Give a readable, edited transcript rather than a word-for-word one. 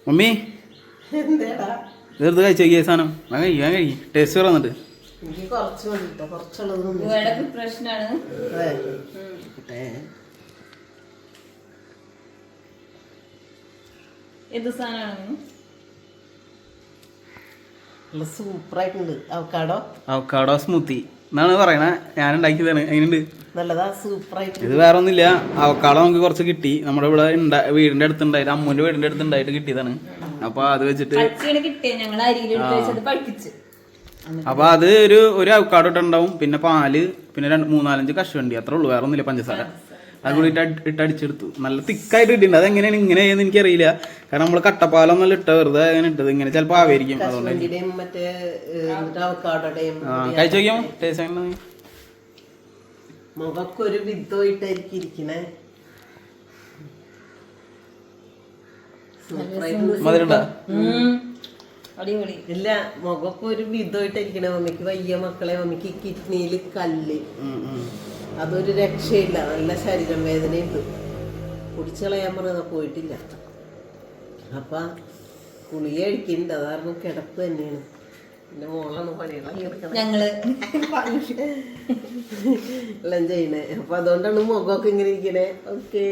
Mummy വെറുതെ കഴിച്ചു നോക്കിയ സാധനം ഞാൻ കഴി ടേസ്റ്റ് പറഞ്ഞിട്ട് സൂപ്പറായിട്ടുണ്ട് അവക്കാടോ സ്മൂത്തി എന്നാണ് പറയണേ. ഞാൻ ഉണ്ടാക്കിയതാണ്. അതിനുണ്ട് നല്ലതാ, സൂപ്പറായിട്ട്. ഇത് വേറെ ഒന്നുമില്ല, അവക്കാടോ നമുക്ക് കുറച്ച് കിട്ടി. നമ്മുടെ ഇവിടെ വീടിന്റെ അടുത്തുണ്ടായിട്ട്, അമ്മൂന്റെ വീടിന്റെ അടുത്തുണ്ടായിട്ട് കിട്ടിയതാണ്. അപ്പൊ അത് വെച്ചിട്ട് അപ്പൊ അത് ഒരു അവക്കാടോ ഇട്ടുണ്ടാവും, പിന്നെ പാല്, പിന്നെ 3-4 കശുവണ്ടി, അത്രേ ഉള്ളൂ. വേറെ ഒന്നുമില്ല. പഞ്ചസാര അത് കൂടി ഇട്ടടിച്ചെടുത്തു. നല്ല തിക്കായിട്ട് ഇട്ടിട്ടുണ്ട്. അതെങ്ങനെയാണ് ഇങ്ങനെ ചെയ്യുന്നത് എനിക്കറിയില്ല. കാരണം നമ്മള് കട്ടപ്പാലൊന്നും ഇട്ട വെറുതെ അങ്ങനെ ഇട്ടത്. ഇങ്ങനെ ചിലപ്പോ ആവായിരിക്കും. അതുകൊണ്ട് കഴിച്ചു നോക്കിയാൽ ടേസ്റ്റ് മുഖക്കൊരു വിധമായിട്ടായിരിക്കണേ. മധുരണ്ടാ ഇല്ല, മുഖൊക്കെ ഒരു വിധമായിട്ടായിരിക്കണേ. മമ്മിക്ക് വയ്യ മക്കളെ, മമ്മിക്ക് കിഡ്നിയിൽ കല്ല്, അതൊരു രക്ഷയില്ല. നല്ല ശരീരം വേദനയുണ്ട്. കുടിച്ചു കളയാൻ പറഞ്ഞാൽ പോയിട്ടില്ല. അപ്പം ഗുളിക കഴിക്കുന്നുണ്ട്. അത് കാരണം കിടപ്പ് തന്നെയാണ്. പിന്നെ മോളാണ് എല്ലാം ചെയ്യണേ. അപ്പം അതുകൊണ്ടാണ് മുഖമൊക്കെ ഇങ്ങനെ ഇരിക്കണേ. ഓക്കേ.